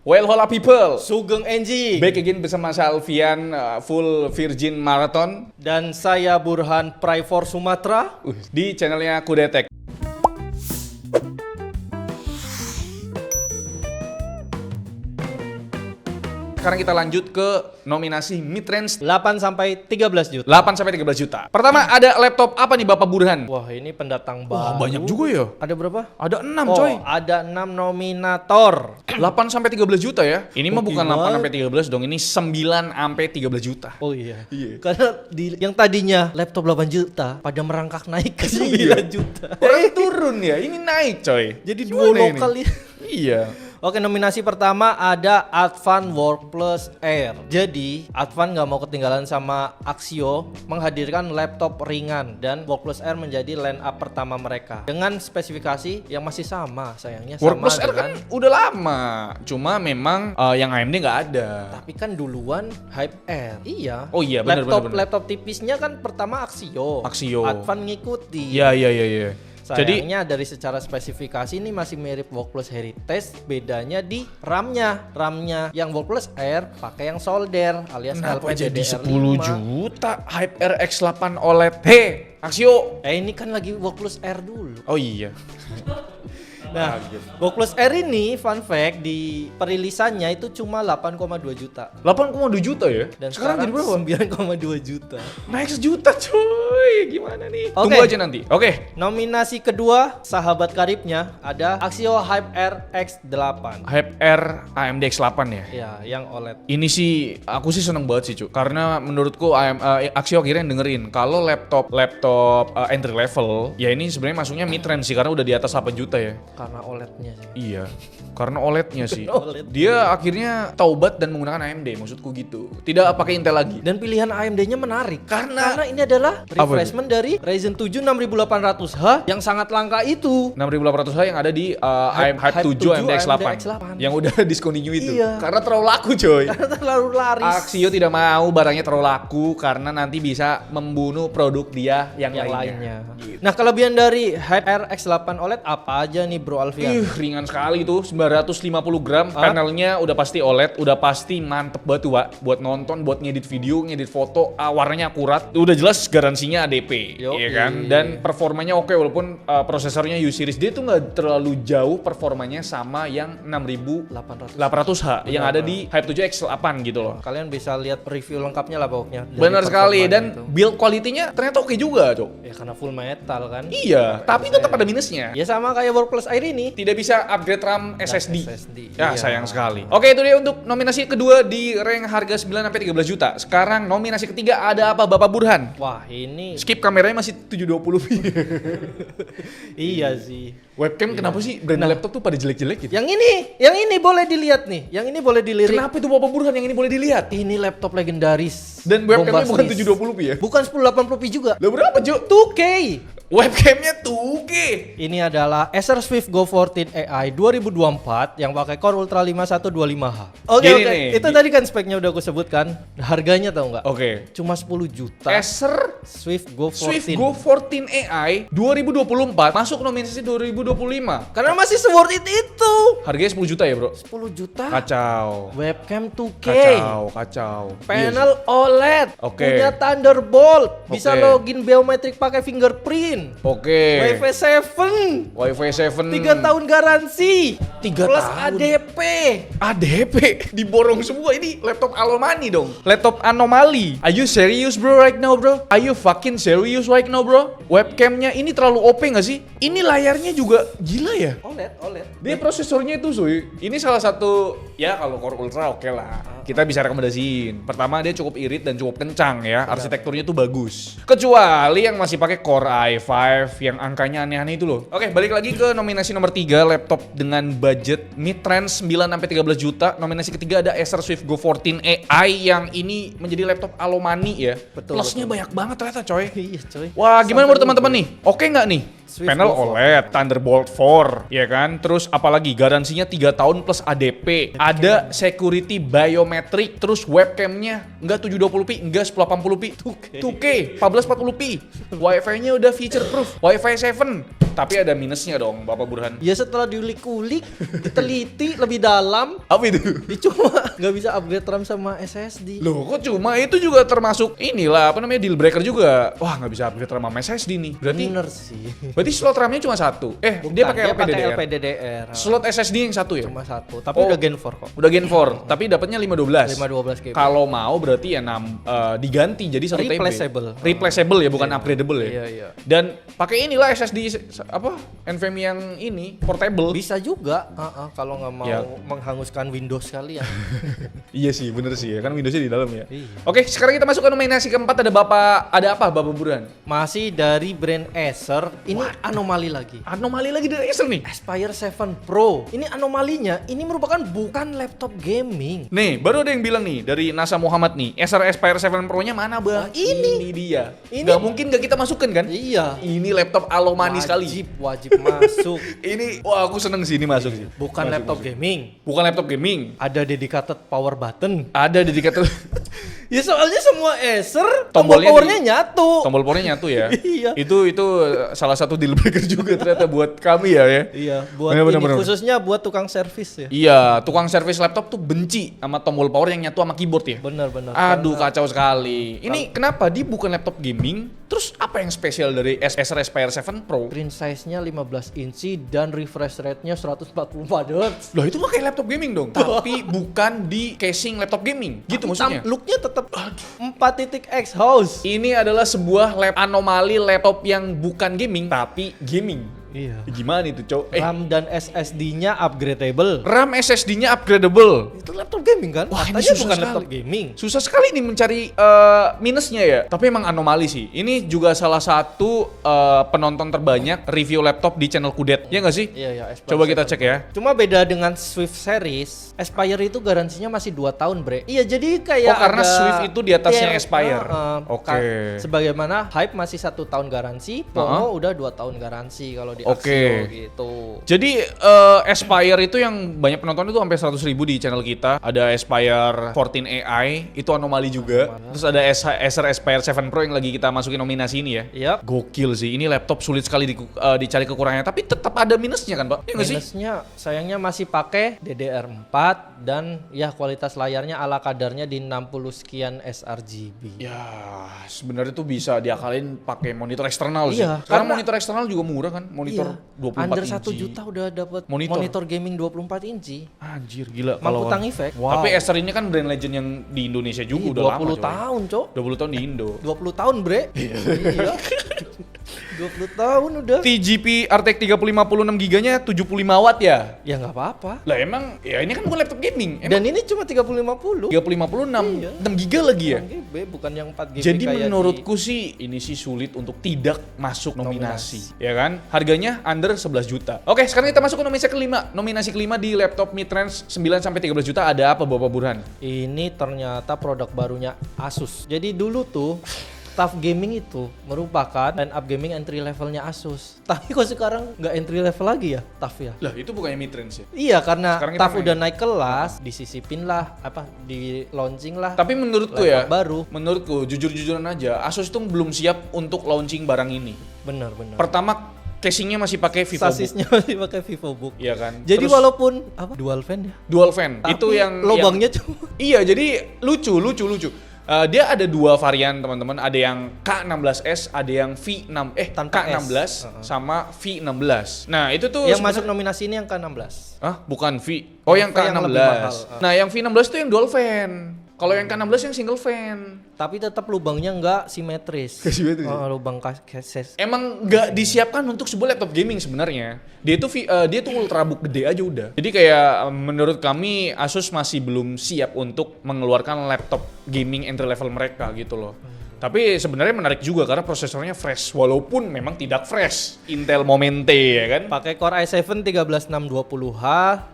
Well, hola people. Sugeng Enji Back again bersama saya Alfian, full Virgin Marathon dan saya Burhan Privor Sumatera. Di channelnya Kudetek. Sekarang kita lanjut ke nominasi mid-range 8 sampai 13 juta. 8 sampai 13 juta. Pertama ada laptop apa nih Bapak Burhan? Wah, ini pendatang Wah, baru. banyak juga ya. Ada berapa? Ada 6 Oh, coy. ada 6 nominator. 8 sampai 13 juta ya. Ini mah bukan Gila. 8 sampai 13 dong, ini 9 sampai 13 juta. Oh iya. Iya. Karena yang tadinya laptop 8 juta pada merangkak naik ke 9 Iya. juta. Orang turun ya, ini naik coy. Jadi Gimana duo ini? lokal ya. Iya. Oke, nominasi pertama ada Advan Workplus Air. Jadi, Advan nggak mau ketinggalan sama Axio menghadirkan laptop ringan dan Workplus Air menjadi line up pertama mereka dengan spesifikasi yang masih sama, sayangnya sama WordPress R kan udah lama, cuma memang yang AMD nggak ada. tapi kan duluan Hype Air. Iya. Oh iya, bener, laptop bener. laptop tipisnya kan pertama Axio. Axio. Advan ngikuti. Iya. Jadi Sayangnya dari secara spesifikasi ini masih mirip Workplus Heritage, bedanya di RAM-nya. RAM-nya yang Workplus Air pakai yang solder alias kenapa jadi LPDDR5. 10 juta Hype RX 8 OLED? Hei, Axio. Ini kan lagi Workplus Air dulu. Oh iya. Nah, Workplus Air ini fun fact di perilisannya itu cuma 8,2 juta. 8,2 juta ya? Dan sekarang jadi berapa? 9,2 juta. Naik sejuta coy. Gimana nih? Oke. Tunggu aja nanti. Oke. Nominasi kedua, sahabat karibnya ada Axio Hype Air X8. Hype R AMD X8 ya. Ya, yang OLED. Ini sih aku sih seneng banget sih, Cuk. Karena menurutku Axio akhirnya dengerin kalau laptop entry level, ya ini sebenarnya masuknya mid range sih karena udah di atas 8 juta ya. Karena OLED-nya sih. Iya, karena OLED-nya sih. OLED. Dia akhirnya taubat dan menggunakan AMD, maksudku gitu. Tidak pakai Intel lagi. Dan pilihan AMD-nya menarik Karena ini adalah Apa refreshment dari Ryzen 7 6800H yang sangat langka itu. 6800H yang ada di Hype 7 AMD X8 yang udah discontinue itu. Iya. Karena terlalu laku, coy. Karena terlalu laris. Axio tidak mau barangnya terlalu laku karena nanti bisa membunuh produk dia yang lainnya. Gitu. Nah, kelebihan dari Hype Air X8 OLED apa aja nih Bro Alfian? Ringan sekali tuh, 950 gram. Panelnya udah pasti OLED, udah pasti mantep banget tuh, Pak. Buat nonton, buat ngedit video, ngedit foto, warnanya akurat. Udah jelas garansinya ADP, Yoi. ya kan? Dan performanya oke, walaupun prosesornya U series. Dia tuh nggak terlalu jauh performanya sama yang 6800H yang ada di Hype 7 X8 gitu loh. Kalian bisa lihat review lengkapnya lah pokoknya. dari Benar sekali, performanya dan itu. build quality-nya ternyata oke juga, Cok. Ya karena full metal kan. Iya, tapi tetap ada minusnya. Ya sama kayak Workplus Air ini. Tidak bisa upgrade RAM SSD. Ya, Iya. sayang sekali. Oke, itu dia untuk nominasi kedua di rank harga 9 sampai 13 juta. Sekarang nominasi ketiga ada apa Bapak Burhan? Wah, ini Skip kameranya masih 720p. iya sih. Webcam kenapa sih brand laptop tuh pada jelek-jelek gitu? Yang ini boleh dilihat nih. Yang ini boleh dilirik. Kenapa itu Bapak Burhan yang ini boleh dilihat? Ini laptop legendaris. Dan webcamnya bukan Bombastis. 720p ya? Bukan 1080p juga. Lah berapa, Cuk? 2K. Webcamnya 2K. Ini adalah Acer Swift Go 14 AI 2024 yang pakai Core Ultra 5125H. Oke, Gini oke. nih. Itu tadi kan speknya udah aku sebutkan. Harganya tahu nggak? Oke. Cuma 10 juta. Acer Swift Go 14. Swift Go 14 AI 2024 masuk nominasi 2025. Karena masih se-worth it itu. Harganya 10 juta ya, Bro? 10 juta. Kacau. Webcam 2K. Kacau. Panel OLED. Oke. Punya Thunderbolt. Bisa Oke. login biometrik pakai fingerprint. Oke. Wi-Fi 7. Wi-Fi 7. 3 tahun garansi. 3 plus tahun. ADP. ADP diborong semua, ini laptop anomali dong. Laptop anomali. Are you serious bro right now bro? Are you fucking serious right now bro? Webcamnya ini terlalu OP nggak sih? Ini layarnya juga gila ya. OLED. Dia prosesornya itu suy. Ini salah satu ya kalau Core Ultra oke lah. Kita bisa rekomendasiin. Pertama dia cukup irit dan cukup kencang ya. Arsitekturnya tuh bagus. Kecuali yang masih pakai Core i5 yang angkanya aneh-aneh itu loh. Oke, balik lagi ke nominasi nomor 3, laptop dengan budget mid-range 9 sampai 13 juta. Nominasi ketiga ada Acer Swift Go 14 AI yang ini menjadi laptop alomani ya. Betul, Plusnya betul. banyak banget ternyata coy. Iya coy. Wah, gimana menurut Sampai teman-teman nih? Oke nggak nih? Swift Panel Go 4. OLED, Thunderbolt 4, ya kan? Terus apalagi garansinya 3 tahun plus ADP. Ada security biometric, terus webcamnya enggak 720p, enggak 1080p, 2K, 1440p. Wi-Fi-nya udah feature proof, Wi-Fi 7. Tapi ada minusnya dong, Bapak Burhan. Ya setelah diulik-ulik, diteliti lebih dalam, Apa itu? dia cuma nggak bisa upgrade RAM sama SSD. Loh, kok cuma itu juga termasuk inilah apa namanya deal breaker juga. Wah, nggak bisa upgrade RAM sama SSD nih. Bener sih. Berarti slot RAM-nya cuma satu. Dia Bukan, pakai LPDDR. LPDDR. Slot SSD yang satu ya? Cuma satu, tapi Oh. udah Gen 4 kok. Udah Gen 4, tapi dapatnya 512. 512 GB. Kalau mau berarti ya diganti jadi 1 TB. Replaceable. Ya, bukan upgradable ya. Iya. Dan pakai inilah SSD apa? NVMe yang ini portable. Bisa juga, kalau nggak mau Ya. menghanguskan Windows kalian. Iya sih, bener sih ya. Kan Windowsnya di dalam ya. Iya. Oke, sekarang kita masuk ke nominasi keempat. Ada apa Bapak Burhan? Masih dari brand Acer, ini anomali lagi. Anomali lagi dari Acer nih. Aspire 7 Pro. Ini anomalinya, ini merupakan bukan laptop gaming. Nih, baru ada yang bilang nih dari NASA Muhammad nih, Acer Aspire 7 Pro-nya mana, Bang? Nah, ini dia. Ini. Gak mungkin gak kita masukkan kan? Iya. Ini laptop alomani sekali. Wajib masuk. Ini, wah aku seneng sih ini masuk sih. Bukan Masuk, laptop masuk. gaming. Bukan laptop gaming. Ada dedicated power button. Ada dedicated Ya soalnya semua Acer tombol Tombolnya powernya nyatu. tombol powernya nyatu ya. Iya. Itu salah satu deal breaker juga ternyata buat kami ya. Iya, buat Bener. khususnya buat tukang servis ya. Iya, tukang servis laptop tuh benci sama tombol power yang nyatu sama keyboard ya. Bener. Aduh, kacau sekali. Ini kenapa dia bukan laptop gaming? Terus apa yang spesial dari Acer Aspire 7 Pro? Screen size-nya 15 inci dan refresh rate-nya 144 Hz. Loh, itu mah kayak laptop gaming dong. Tapi bukan di casing laptop gaming. Gitu maksudnya. Look-nya tetap 4.x house. Ini adalah sebuah anomali laptop yang bukan gaming tapi gaming. Iya. Gimana itu, Cok? RAM dan SSD-nya upgradable. RAM SSD-nya upgradable. Itu laptop gaming kan? Wah, ini Katanya susah bukan sekali. laptop gaming. Susah sekali nih mencari minusnya ya. Tapi emang anomali sih. Ini juga salah satu penonton terbanyak review laptop di channel Kudet. Ya nggak sih? Iya, Aspire Coba kita 7. cek ya. Cuma beda dengan Swift series, Aspire itu garansinya masih 2 tahun, Bre. Iya, jadi kayak Oh, karena ada Swift itu di atasnya tier, Aspire. Oke. Sebagaimana Hype masih 1 tahun garansi, Pomo udah 2 tahun garansi kalau di Axio gitu. Jadi Aspire itu yang banyak penonton itu sampai 100.000 di channel kita. Ada Aspire 14 AI, itu anomali juga. Terus ada Acer Aspire 7 Pro yang lagi kita masukin nominasi ini ya. Yap. Gokil sih, ini laptop sulit sekali dicari kekurangannya, tapi tetap ada minusnya kan, Pak? Iya nggak sih? Minusnya sayangnya masih pakai DDR4 dan ya kualitas layarnya ala kadarnya di 60 sekian sRGB. Ya, sebenarnya tuh bisa diakalin pakai monitor eksternal sih. Iya, Karena karena- monitor eksternal juga murah kan, monitor 24 Under inci. 1 juta udah dapat Monitor. monitor gaming 24 inci. Anjir, gila. Mampu tang efek. Tapi Acer ini kan brand legend yang di Indonesia juga Ih, udah 20 lama. coy. tahun, Cok. 20 tahun di Indo. 20 tahun, Bre. Iya. 20 tahun udah. TGP RTX 3050 6GB-nya 75 watt ya? Ya nggak apa-apa. Lah emang, ya ini kan bukan laptop gaming. Dan Emang ini cuma 3050. 3056, Iya. 6GB lagi ya? 6 GB bukan yang 4 GB Jadi kayak menurutku sih ini sih sulit untuk tidak masuk nominasi, ya kan? Harganya under 11 juta. Oke, sekarang kita masuk ke nominasi kelima. Nominasi kelima di laptop mid-range 9 sampai 13 juta ada apa, Bapak Burhan? ini ternyata produk barunya Asus. Jadi dulu tuh TUF Gaming itu merupakan line up gaming entry levelnya Asus. Tapi kok sekarang nggak entry level lagi ya TUF ya? Lah, itu bukannya mid-range ya? Iya, karena Sekarang kita TUF main. udah naik kelas, disisipin lah, di launching lah. Tapi menurutku laptop ya, baru. menurutku jujur-jujuran aja, Asus tuh belum siap untuk launching barang ini. Bener. Pertama, casingnya masih pakai VivoBook, Sasisnya masih pakai VivoBook. iya kan? Jadi Terus walaupun dual fan ya. dual fan, Tapi itu yang lubangnya cuma Iya, jadi lucu. Dia ada 2 varian, teman-teman. Ada yang K16S, ada yang Tanpa K16 S. sama V16. Nah, itu tuh yang sebenarnya- masuk nominasi ini yang K16. bukan V. Oh, yang V yang K16. lebih mahal. Nah, yang V16 itu yang dual fan. Kalau yang K16 yang single fan. Tapi tetap lubangnya nggak simetris. Nggak simetris. Lubang cases. Emang nggak disiapkan untuk sebuah laptop gaming sebenarnya. Dia tuh ultrabook gede aja udah. Jadi kayak menurut kami Asus masih belum siap untuk mengeluarkan laptop gaming entry level mereka gitu loh. Tapi sebenarnya menarik juga karena prosesornya fresh walaupun memang tidak fresh. Intel Momente ya kan. Pakai Core i7 13620H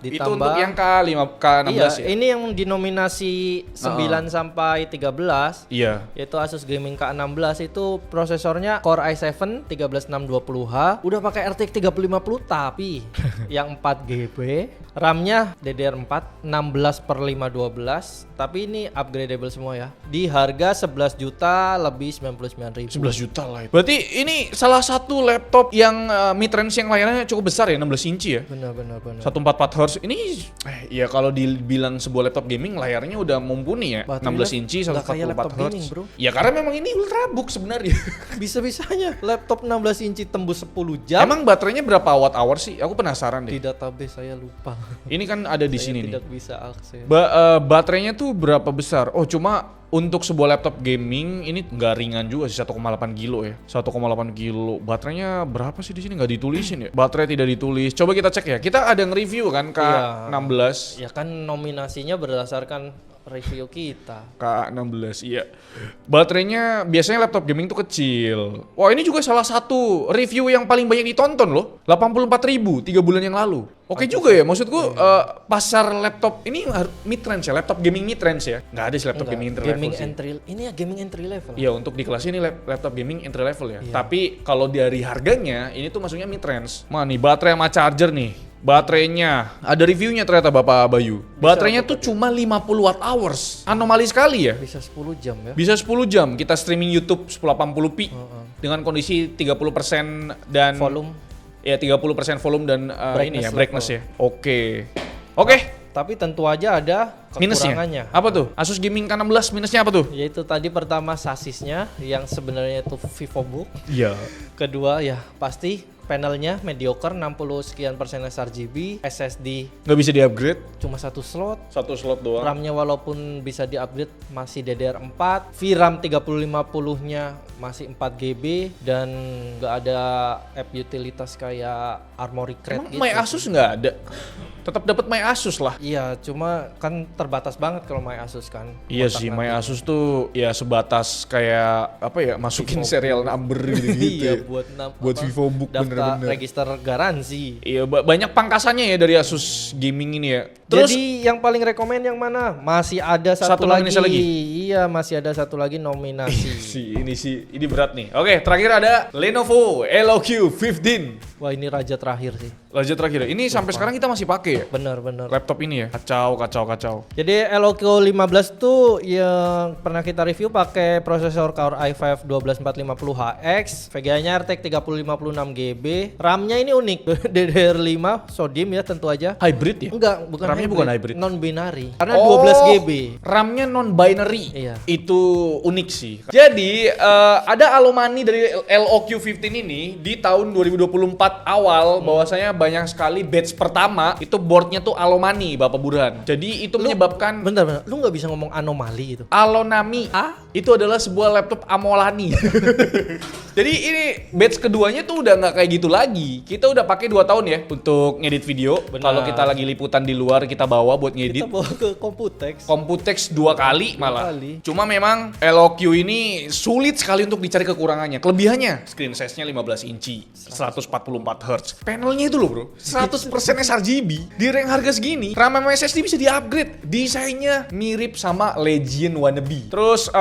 Itu ditambah untuk yang K16 iya, ya. ini yang dinominasi 9 sampai 13 Iya. yaitu Asus Gaming K16 itu prosesornya Core i7 13620H udah pakai RTX 3050 tapi yang 4 GB RAM-nya DDR4 16/512, tapi ini upgradable semua ya. Di harga 11 juta lebih 99.000. 11 juta lah. Berarti ini salah satu laptop yang mid range yang layarnya cukup besar ya, 16 inci ya. Benar. 144 Hz. Ini ya kalau dibilang sebuah laptop gaming layarnya udah mumpuni ya. Baterainya 16 inci nggak kayak 144 laptop Hz. gaming, bro. Ya karena memang ini ultrabook sebenarnya. Bisa-bisanya laptop 16 inci tembus 10 jam. Emang baterainya berapa watt hour sih? Aku penasaran Di deh. database saya lupa. Ini kan ada di Saya sini nih. tidak bisa akses. Baterainya tuh berapa besar? Oh cuma untuk sebuah laptop gaming ini nggak ringan juga sih, 1,8 kilo ya. 1,8 kilo. Baterainya berapa sih di sini? Nggak ditulisin ya. Baterai tidak ditulis. Coba kita cek ya. Kita ada nge-review kan K16. Ya kan nominasinya berdasarkan review kita. K16 iya. Baterainya biasanya laptop gaming tuh kecil. Wah ini juga salah satu review yang paling banyak ditonton loh. 84.000 3 bulan yang lalu. Oke juga ya, maksudku pasar laptop ini mid range ya, laptop gaming mid range ya. Nggak ada sih laptop gaming entry level sih. Ini ya gaming entry level. Iya untuk di kelas ini laptop gaming entry level ya. Tapi kalau dari harganya ini tuh maksudnya mid range. Mana nih baterai sama charger nih. Baterainya ada reviewnya ternyata Bapak Bayu. Baterainya tuh cuma 50 watt hours. Anomali sekali ya. Bisa 10 jam ya. Bisa 10 jam kita streaming YouTube 1080p dengan kondisi 30% dan Volume. Ya 30% volume dan ini ya brightness ya. Oke. Tapi tentu aja ada kekurangannya. Minusnya apa tuh? Asus Gaming K16 minusnya apa tuh? Yaitu tadi pertama sasisnya yang sebenarnya itu VivoBook. Iya. Kedua ya pasti panelnya mediocre 60 sekian persen sRGB, SSD Nggak bisa di-upgrade? cuma satu slot. Satu slot doang. RAM-nya walaupun bisa di-upgrade masih DDR4, VRAM 3050-nya masih 4 GB dan nggak ada app utilitas kayak Armoury Crate Emang gitu. My Asus nggak ada? Tetap dapat My Asus lah. Iya, cuma kan terbatas banget kalau My Asus kan. Iya Kontak sih, My nanti. Asus tuh ya sebatas kayak apa ya, masukin serial number gitu. Iya, ya. buat Buat VivoBook daftar bener-bener. register garansi. Iya, banyak pangkasannya ya dari Asus Gaming ini ya. Terus Jadi yang paling rekomen yang mana? Masih ada Satu satu, lagi. nominasi lagi? Iya, masih ada satu lagi nominasi. ini berat nih. Oke, terakhir ada Lenovo LOQ 15. Wah, ini raja terakhir sih. Raja terakhir ya. Ini sampai sekarang kita masih pakai ya Bener. laptop ini ya. Kacau. Jadi LOQ 15 tuh yang pernah kita review pakai prosesor Core i5 12450HX, VGA-nya RTX 3056GB, RAM-nya ini unik, DDR5 SODIMM ya tentu aja. Hybrid ya? Enggak, bukan RAM-nya bukan hybrid. Non binary. Karena 12GB. RAM-nya non binary. Iya. Itu unik sih. Jadi ada alumni dari LOQ 15 ini di tahun 2024 awal bahwasanya banyak sekali batch pertama itu boardnya tuh alumni Bapak Burhan. Jadi itu menyebabkan Bentar. Lu nggak bisa ngomong anomali itu. Alonami itu adalah sebuah laptop Amolani. Jadi ini batch keduanya tuh udah nggak kayak gitu lagi. Kita udah pakai 2 tahun ya untuk ngedit video. Benar. Kalau kita lagi liputan di luar kita bawa buat ngedit. Kita bawa ke Computex. Computex 2 kali malah. kali. Cuma memang LOQ ini sulit sekali untuk dicari kekurangannya. Kelebihannya screen size-nya 15 inci, 144 Hz. Panelnya itu loh bro, 100% sRGB. Di rank harga segini, RAM sama SSD bisa di-upgrade. Desainnya mirip sama Legion Wannabe. Terus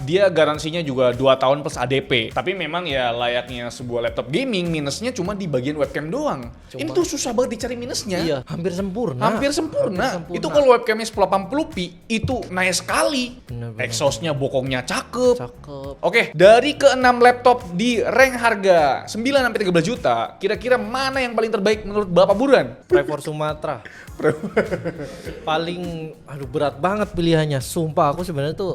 dia garansinya juga 2 tahun plus ADP. Tapi memang ya layaknya sebuah laptop gaming, minusnya cuma di bagian webcam doang. Ini tuh susah banget dicari minusnya. Iya, hampir sempurna. Hampir sempurna. Itu kalau webcamnya 1080p itu nice sekali. Bener-bener. Exhaustnya bokongnya cakep. Cakep. Oke, dari ke-6 laptop di rank harga 9-13 juta, kira-kira mana yang paling terbaik menurut Bapak Burhan? Prefor Sumatera. Paling berat banget pilihannya. Sumpah aku sebenarnya tuh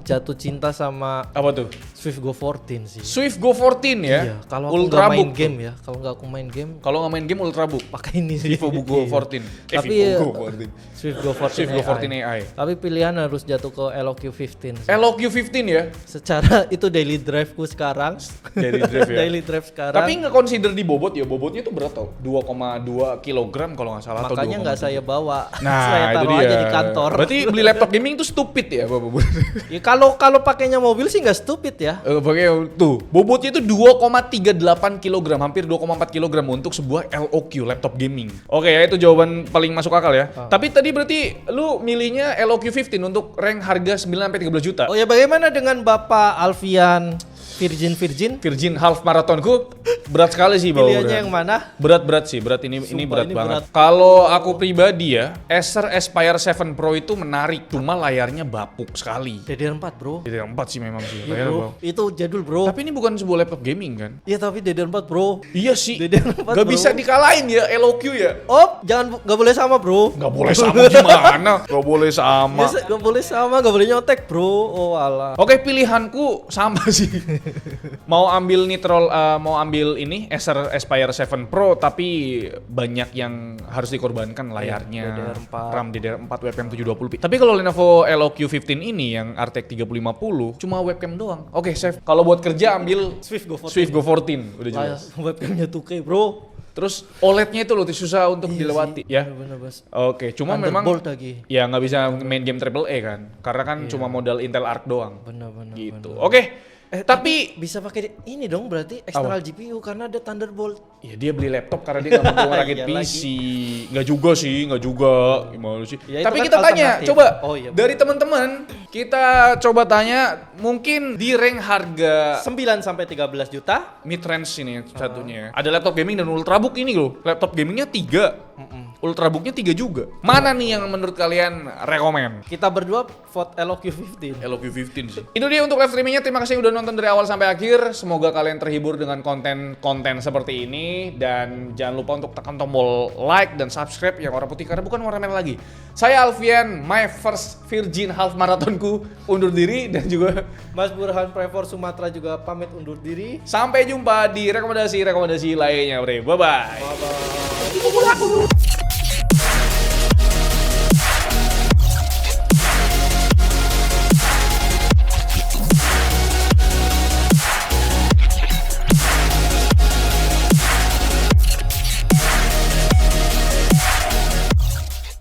jatuh cinta sama Apa tuh? Swift Go 14 sih. Swift Go 14 ya. Iya, kalau aku nggak main Ultrabook. game ya. Kalau nggak aku main game Kalau nggak main game Ultrabook. pakai ini sih. Vivo Go Iya. 14. Tapi Vivo Go 14. Swift Go 14 Swift Go 14 AI. Tapi pilihan harus jatuh ke LOQ 15 sih. LOQ 15 ya. Secara itu daily drive-ku sekarang. Daily drive ya. Daily drive sekarang. Tapi nggak consider di bobot ya. Bobotnya tuh berat tau. 2,2 kilogram kalau nggak salah. makanya atau nggak saya bawa. Nah, saya itu taruh dia. aja di kantor. Berarti beli laptop gaming itu stupid ya, Bapak Burhan? Ya, kalau pakainya mobil sih nggak stupid ya. Pakai tuh, bobotnya itu 2,38 kg, hampir 2,4 kg untuk sebuah LOQ laptop gaming. Oke ya, itu jawaban paling masuk akal ya. Tapi tadi berarti lu milihnya LOQ 15 untuk rank harga 9-13 juta. Oh ya, bagaimana dengan Bapak Alfian Virgin. half marathonku berat sekali sih bau. Pilihannya yang mana? Berat sih, ini Sumpah, berat ini banget. berat. Kalau aku pribadi ya, Acer Aspire 7 Pro itu menarik, cuma layarnya bapuk sekali. DDR4 bro. DDR4 sih memang sih. Iya, layarnya bro. bapuk. Itu jadul bro. Tapi ini bukan sebuah laptop gaming kan? Iya tapi DDR4 bro. Iya sih. DDR4 Gak bro. bisa dikalahin ya LOQ ya. Oh, nggak boleh sama bro. Gak boleh sama gimana? Gak boleh sama. Gak boleh sama, gak boleh nyontek bro. Oh alah. Oke, pilihanku sama sih. Mau ambil mau ambil ini Acer Aspire 7 Pro, tapi banyak yang harus dikorbankan layarnya. DDR4. RAM DDR4 webcam 720p. Tapi kalau Lenovo LOQ15 ini yang RTX 3050 cuma webcam doang. Oke, save. Kalau buat kerja ambil Swift Go 14 udah jelas. Webcamnya 2K bro. Terus OLED-nya itu loh susah untuk dilewati ya. Bener, Bos. Oke, cuma memang Thunderbolt lagi. ya nggak bisa main game AAA kan, karena kan cuma modal Intel Arc doang. Bener. Gitu. Oke. Tapi Bisa pakai ini dong berarti eksternal GPU karena ada Thunderbolt. ya dia beli laptop karena dia nggak mau rakit Iya PC. Nggak juga. Gimana sih? Ya, itu Tapi kan kita tanya, alternatif. coba Oh, iya, dari teman-teman kita coba tanya, mungkin di rank harga 9 sampai 13 juta. mid range ini satunya. Ada laptop gaming dan ultrabook ini loh. Laptop gamingnya 3. Ultrabooknya 3 juga. Mana nih yang menurut kalian rekomen? Kita berdua vote LOQ15. LOQ15 sih. Itu dia untuk live streamingnya. Terima kasih udah nonton dari awal sampai akhir. Semoga kalian terhibur dengan konten-konten seperti ini. Dan jangan lupa untuk tekan tombol like dan subscribe yang warna putih karena bukan warna merah lagi. Saya Alfian, my first virgin half marathonku undur diri dan juga Mas Burhan Prevor Sumatera juga pamit undur diri. sampai jumpa di rekomendasi lainnya. Bye bye.